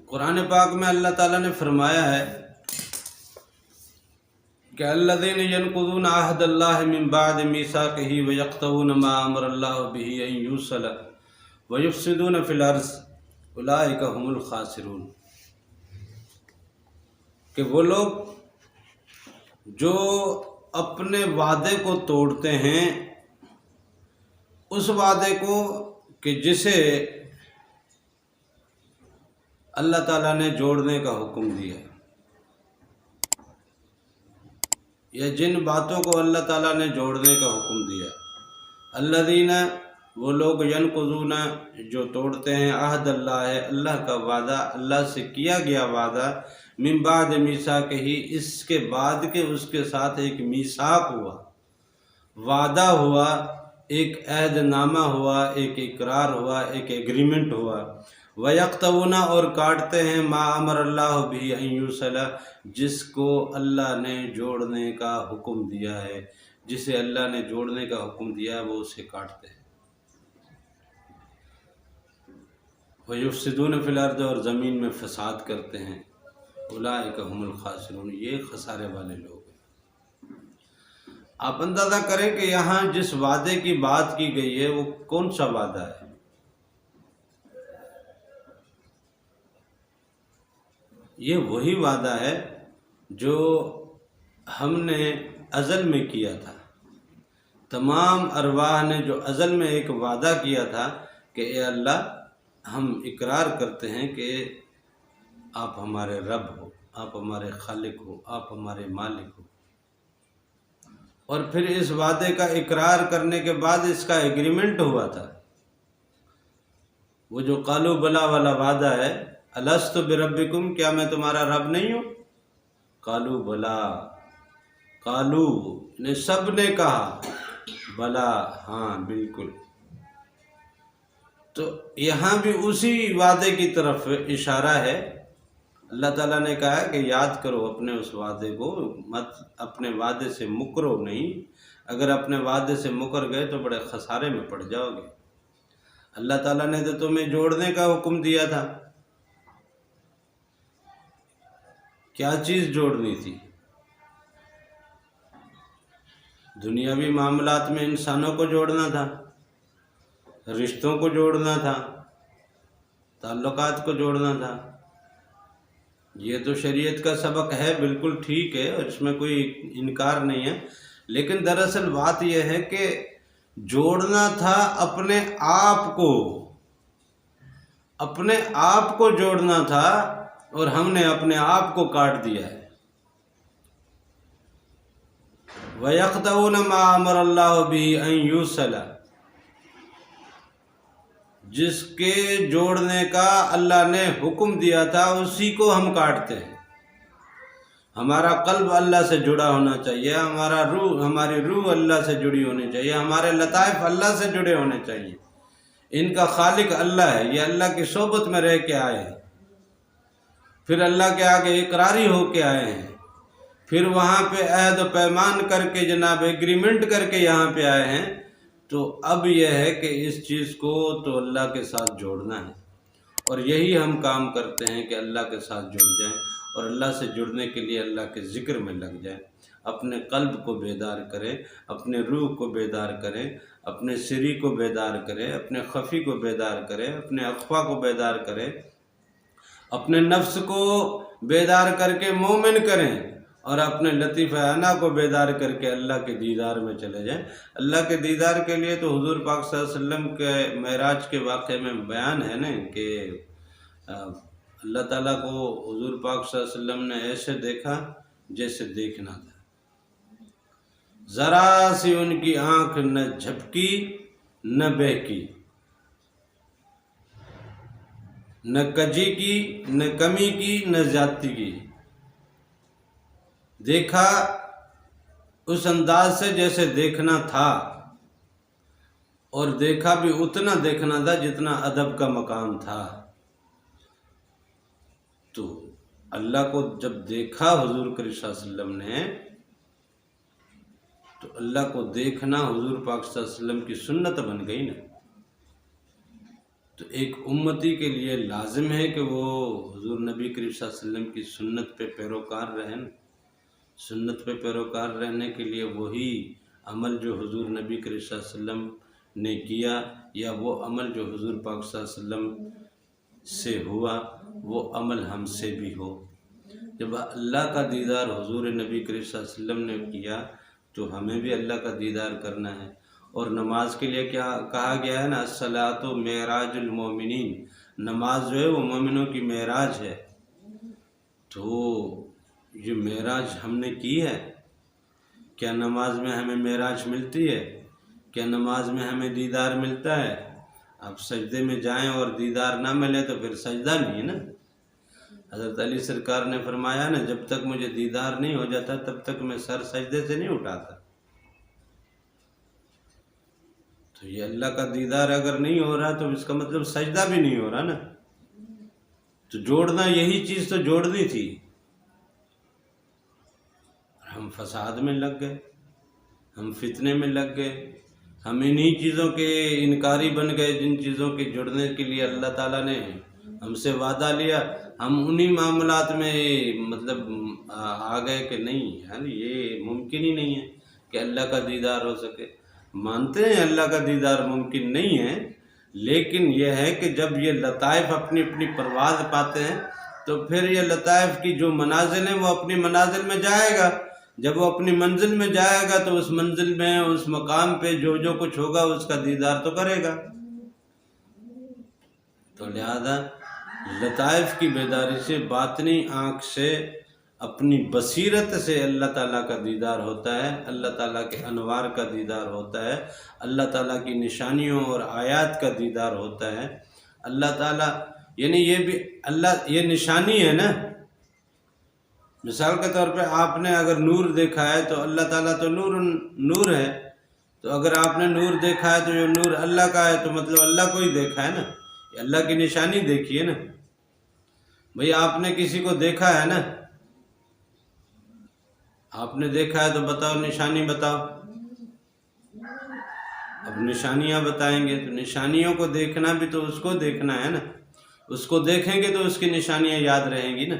قرآن پاک میں اللہ تعالیٰ نے فرمایا ہے کہ الذین ینقضون عہد اللہ من بعد میثاقہ ویقطعون ما امر اللہ بہ ان یوصل ویفسدون فی الارض اولئک هم الخاسرون، کہ وہ لوگ جو اپنے وعدے کو توڑتے ہیں، اس وعدے کو کہ جسے اللہ تعالیٰ نے جوڑنے کا حکم دیا، یا جن باتوں کو اللہ تعالیٰ نے جوڑنے کا حکم دیا، الذین وہ لوگ ینقضون جو توڑتے ہیں عہد اللہ ہے اللہ کا وعدہ، اللہ سے کیا گیا وعدہ، من بعد میثاقہ اس کے بعد کہ اس کے ساتھ ایک میثاق ہوا، وعدہ ہوا، ایک عہد نامہ ہوا، ایک اقرار ہوا، ایک ایگریمنٹ ہوا، وَيَقْطَعُونَ اور کاٹتے ہیں ما امر اللہ بہ ان یوصل جس کو اللہ نے جوڑنے کا حکم دیا ہے، جسے اللہ نے جوڑنے کا حکم دیا ہے وہ اسے کاٹتے ہیں، وَيُفْسِدُونَ فِي الْأَرْضِ اور زمین میں فساد کرتے ہیں، اولئک هم الخاسرون یہ خسارے والے لوگ ہیں۔ آپ اندازہ کریں کہ یہاں جس وعدے کی بات کی گئی ہے وہ کون سا وعدہ ہے؟ یہ وہی وعدہ ہے جو ہم نے ازل میں کیا تھا، تمام ارواح نے جو ازل میں ایک وعدہ کیا تھا کہ اے اللہ ہم اقرار کرتے ہیں کہ آپ ہمارے رب ہو، آپ ہمارے خالق ہو، آپ ہمارے مالک ہو، اور پھر اس وعدے کا اقرار کرنے کے بعد اس کا ایگریمنٹ ہوا تھا، وہ جو قالوا بلا والا وعدہ ہے، الست بربکم کیا میں تمہارا رب نہیں ہوں؟ قالوا بلا، قالو نے سب نے کہا، بلا ہاں بالکل۔ تو یہاں بھی اسی وعدے کی طرف اشارہ ہے، اللہ تعالیٰ نے کہا کہ یاد کرو اپنے اس وعدے کو، مت اپنے وعدے سے مکرو نہیں، اگر اپنے وعدے سے مکر گئے تو بڑے خسارے میں پڑ جاؤ گے۔ اللہ تعالیٰ نے تو تمہیں جوڑنے کا حکم دیا تھا، کیا چیز جوڑنی تھی؟ دنیاوی معاملات میں انسانوں کو جوڑنا تھا، رشتوں کو جوڑنا تھا، تعلقات کو جوڑنا تھا۔ یہ تو شریعت کا سبق ہے، بالکل ٹھیک ہے، اور اس میں کوئی انکار نہیں ہے، لیکن دراصل بات یہ ہے کہ جوڑنا تھا اپنے آپ کو، اپنے آپ کو جوڑنا تھا، اور ہم نے اپنے آپ کو کاٹ دیا ہے۔ وَيَقْطَعُونَ مَا أَمَرَ اللَّهُ بِهِ أَن يُوصَلَ جس کے جوڑنے کا اللہ نے حکم دیا تھا اسی کو ہم کاٹتے ہیں۔ ہمارا قلب اللہ سے جڑا ہونا چاہیے، ہماری روح اللہ سے جڑی ہونی چاہیے، ہمارے لطائف اللہ سے جڑے ہونے چاہیے۔ ان کا خالق اللہ ہے، یہ اللہ کی صحبت میں رہ کے آئے ہیں، پھر اللہ کے آگے اقراری ہو کے آئے ہیں، پھر وہاں پہ عہد و پیمان کر کے جناب ایگریمنٹ کر کے یہاں پہ آئے ہیں۔ تو اب یہ ہے کہ اس چیز کو تو اللہ کے ساتھ جوڑنا ہے، اور یہی ہم کام کرتے ہیں کہ اللہ کے ساتھ جڑ جائیں، اور اللہ سے جڑنے کے لیے اللہ کے ذکر میں لگ جائیں، اپنے قلب کو بیدار کریں، اپنے روح کو بیدار کریں، اپنے سری کو بیدار کریں، اپنے خفی کو بیدار کریں، اپنے اخفا کو بیدار کریں، اپنے نفس کو بیدار کر کے مومن کریں، اور اپنے لطیف اعلیٰ کو بیدار کر کے اللہ کے دیدار میں چلے جائیں۔ اللہ کے دیدار کے لیے تو حضور پاک صلی اللہ علیہ وسلم کے معراج کے واقعے میں بیان ہے نا کہ اللہ تعالیٰ کو حضور پاک صلی اللہ علیہ وسلم نے ایسے دیکھا جیسے دیکھنا تھا، ذرا سی ان کی آنکھ نہ جھپکی نہ بہکی، نہ کجی کی نہ کمی کی نہ زیادتی کی، دیکھا اس انداز سے جیسے دیکھنا تھا، اور دیکھا بھی اتنا دیکھنا تھا جتنا ادب کا مقام تھا۔ تو اللہ کو جب دیکھا حضور کریم صلی اللہ علیہ وسلم نے، تو اللہ کو دیکھنا حضور پاک صلی اللہ علیہ وسلم کی سنت بن گئی نا۔ تو ایک امتی کے لیے لازم ہے کہ وہ حضور نبی کریم صلی اللہ علیہ وسلم کی سنت پہ پیروکار رہیں۔ سنت پہ پیروکار رہنے کے لیے وہی عمل جو حضور نبی کریم صلی اللہ علیہ وسلم نے کیا، یا وہ عمل جو حضور پاک صلی اللہ علیہ وسلم سے ہوا، وہ عمل ہم سے بھی ہو۔ جب اللہ کا دیدار حضور نبی کریم صلی اللہ علیہ وسلم نے کیا تو ہمیں بھی اللہ کا دیدار کرنا ہے۔ اور نماز کے لیے کیا کہا گیا ہے نا، الصلاۃ معراج المومنین، نماز جو ہے وہ مومنوں کی معراج ہے۔ تو یہ معراج ہم نے کی ہے؟ کیا نماز میں ہمیں معراج ملتی ہے؟ کیا نماز میں ہمیں دیدار ملتا ہے؟ اب سجدے میں جائیں اور دیدار نہ ملے تو پھر سجدہ نہیں ہے نا۔ حضرت علی سرکار نے فرمایا نا، جب تک مجھے دیدار نہیں ہو جاتا تب تک میں سر سجدے سے نہیں اٹھاتا۔ تو یہ اللہ کا دیدار اگر نہیں ہو رہا تو اس کا مطلب سجدہ بھی نہیں ہو رہا نا۔ تو جوڑنا، یہی چیز تو جوڑنی تھی، ہم فساد میں لگ گئے، ہم فتنے میں لگ گئے، ہم انہی چیزوں کے انکاری بن گئے جن چیزوں کے جڑنے کے لیے اللہ تعالیٰ نے ہم سے وعدہ لیا۔ ہم انہی معاملات میں مطلب آ گئے کہ نہیں یعنی یہ ممکن ہی نہیں ہے کہ اللہ کا دیدار ہو سکے۔ مانتے ہیں اللہ کا دیدار ممکن نہیں ہے، لیکن یہ ہے کہ جب یہ لطائف اپنی اپنی پرواز پاتے ہیں تو پھر یہ لطائف کی جو منازل ہیں وہ اپنی منازل میں جائے گا۔ جب وہ اپنی منزل میں جائے گا تو اس منزل میں، اس مقام پہ جو کچھ ہوگا اس کا دیدار تو کرے گا۔ تو لہذا لطائف کی بیداری سے، باطنی آنکھ سے، اپنی بصیرت سے اللہ تعالیٰ کا دیدار ہوتا ہے، اللہ تعالیٰ کے انوار کا دیدار ہوتا ہے، اللہ تعالیٰ کی نشانیوں اور آیات کا دیدار ہوتا ہے۔ اللہ تعالیٰ یعنی یہ بھی اللہ، یہ نشانی ہے نا۔ مثال کے طور پہ آپ نے اگر نور دیکھا ہے تو اللہ تعالیٰ تو نور ہے، تو اگر آپ نے نور دیکھا ہے تو یہ نور اللہ کا ہے، تو مطلب اللہ کو ہی دیکھا ہے نا، یہ اللہ کی نشانی دیکھی ہے نا۔ بھئی آپ نے کسی کو دیکھا ہے نا، آپ نے دیکھا ہے تو بتاؤ نشانی بتاؤ۔ اب نشانیاں بتائیں گے تو نشانیوں کو دیکھنا بھی تو اس کو دیکھنا ہے نا، اس کو دیکھیں گے تو اس کی نشانیاں یاد رہیں گی نا،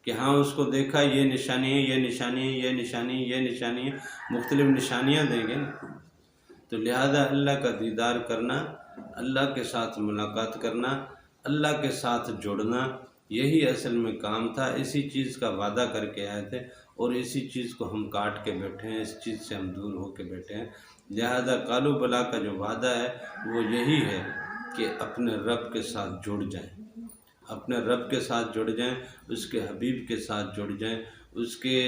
کہ ہاں اس کو دیکھا، یہ نشانی ہے، یہ نشانی ہے، یہ نشانی ہے، یہ نشانی ہے، مختلف نشانیاں دیں گے نا۔ تو لہذا اللہ کا دیدار کرنا، اللہ کے ساتھ ملاقات کرنا، اللہ کے ساتھ جڑنا، یہی اصل میں کام تھا۔ اسی چیز کا وعدہ کر کے آئے تھے اور اسی چیز کو ہم کاٹ کے بیٹھے ہیں، اس چیز سے ہم دور ہو کے بیٹھے ہیں۔ لہذا کالو بلا کا جو وعدہ ہے وہ یہی ہے کہ اپنے رب کے ساتھ جڑ جائیں، اپنے رب کے ساتھ جڑ جائیں، اس کے حبیب کے ساتھ جڑ جائیں، اس کے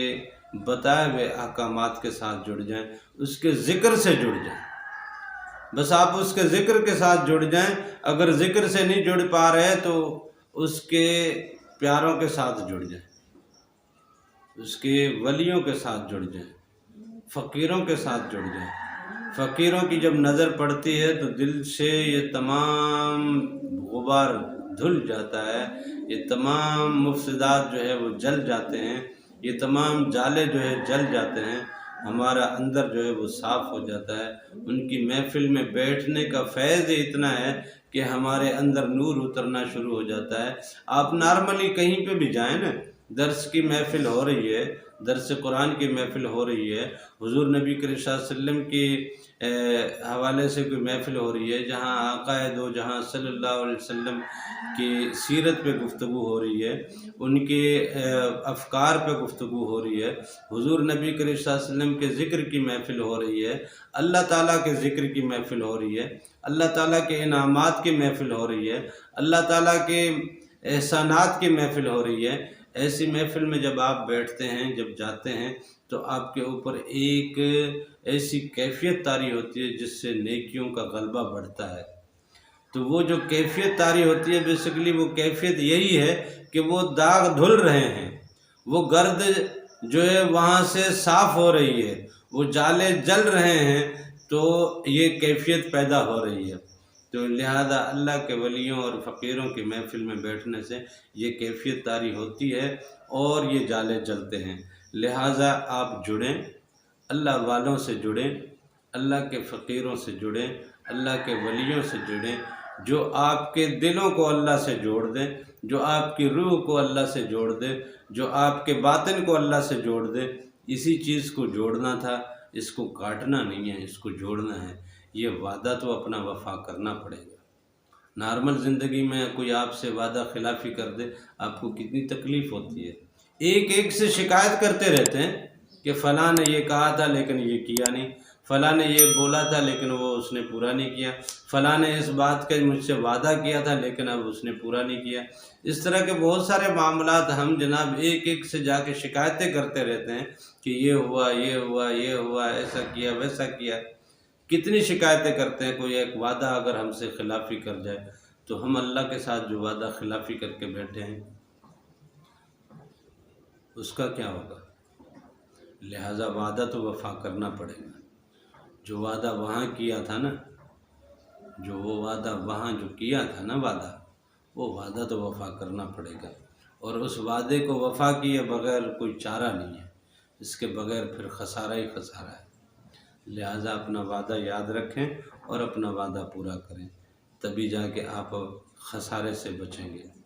بتائے ہوئے احکامات کے ساتھ جڑ جائیں، اس کے ذکر سے جڑ جائیں۔ بس آپ اس کے ذکر کے ساتھ جڑ جائیں۔ اگر ذکر سے نہیں جڑ پا رہے تو اس کے پیاروں کے ساتھ جڑ جائیں، اس کے ولیوں کے ساتھ جڑ جائیں، فقیروں کے ساتھ جڑ جائیں۔ فقیروں کی جب نظر پڑتی ہے تو دل سے یہ تمام غبار دھل جاتا ہے، یہ تمام مفسدات جو ہے وہ جل جاتے ہیں، یہ تمام جالے جو ہے جل جاتے ہیں، ہمارا اندر جو ہے وہ صاف ہو جاتا ہے۔ ان کی محفل میں بیٹھنے کا فیض اتنا ہے کہ ہمارے اندر نور اترنا شروع ہو جاتا ہے۔ آپ نارملی کہیں پہ بھی جائیں نا، درس کی محفل ہو رہی ہے، درس قرآن کی محفل ہو رہی ہے، حضور نبی کریم صلی اللہ علیہ وسلم کی حوالے سے کوئی محفل ہو رہی ہے، جہاں آقا دو جہاں صلی اللہ علیہ وسلم کی سیرت پہ گفتگو ہو رہی ہے، ان کے افکار پہ گفتگو ہو رہی ہے، حضور نبی کریم صلی اللہ علیہ وسلم کے ذکر کی محفل ہو رہی ہے، اللہ تعالیٰ کے ذکر کی محفل ہو رہی ہے، اللہ تعالیٰ کے انعامات کی محفل ہو رہی ہے، اللہ تعالیٰ کے احسانات کی محفل ہو رہی ہے، ایسی محفل میں جب آپ بیٹھتے ہیں، جب جاتے ہیں تو آپ کے اوپر ایک ایسی کیفیت طاری ہوتی ہے جس سے نیکیوں کا غلبہ بڑھتا ہے۔ تو وہ جو کیفیت طاری ہوتی ہے، بیسیکلی وہ کیفیت یہی ہے کہ وہ داغ دھل رہے ہیں، وہ گرد جو ہے وہاں سے صاف ہو رہی ہے، وہ جالے جل رہے ہیں، تو یہ کیفیت پیدا ہو رہی ہے۔ تو لہذا اللہ کے ولیوں اور فقیروں کی محفل میں بیٹھنے سے یہ کیفیت طاری ہوتی ہے اور یہ جالے جلتے ہیں۔ لہذا آپ جڑیں، اللہ والوں سے جڑیں، اللہ کے فقیروں سے جڑیں، اللہ کے ولیوں سے جڑیں، جو آپ کے دلوں کو اللہ سے جوڑ دے، جو آپ کی روح کو اللہ سے جوڑ دے، جو آپ کے باطن کو اللہ سے جوڑ دے، اسی چیز کو جوڑنا تھا، اس کو کاٹنا نہیں ہے، اس کو جوڑنا ہے۔ یہ وعدہ تو اپنا وفا کرنا پڑے گا۔ نارمل زندگی میں کوئی آپ سے وعدہ خلافی کر دے، آپ کو کتنی تکلیف ہوتی ہے۔ ایک ایک سے شکایت کرتے رہتے ہیں کہ فلاں نے یہ کہا تھا لیکن یہ کیا نہیں، فلاں نے یہ بولا تھا لیکن وہ اس نے پورا نہیں کیا، فلاں نے اس بات کا مجھ سے وعدہ کیا تھا لیکن اب اس نے پورا نہیں کیا۔ اس طرح کے بہت سارے معاملات ہم جناب ایک ایک سے جا کے شکایتیں کرتے رہتے ہیں کہ یہ ہوا، یہ ہوا، یہ ہوا، ایسا کیا، ویسا کیا۔ کتنی شکایتیں کرتے ہیں۔ کوئی ایک وعدہ اگر ہم سے خلافی کر جائے تو ہم اللہ کے ساتھ جو وعدہ خلافی کر کے بیٹھے ہیں اس کا کیا ہوگا؟ لہٰذا وعدہ تو وفا کرنا پڑے گا۔ جو وعدہ وہاں کیا تھا نا، جو وہ وعدہ وہاں جو کیا تھا نا وعدہ، وہ وعدہ تو وفا کرنا پڑے گا۔ اور اس وعدے کو وفا کیے بغیر کوئی چارہ نہیں ہے، اس کے بغیر پھر خسارہ ہی خسارہ ہے۔ لہٰذا اپنا وعدہ یاد رکھیں اور اپنا وعدہ پورا کریں، تبھی جا کے آپ خسارے سے بچیں گے۔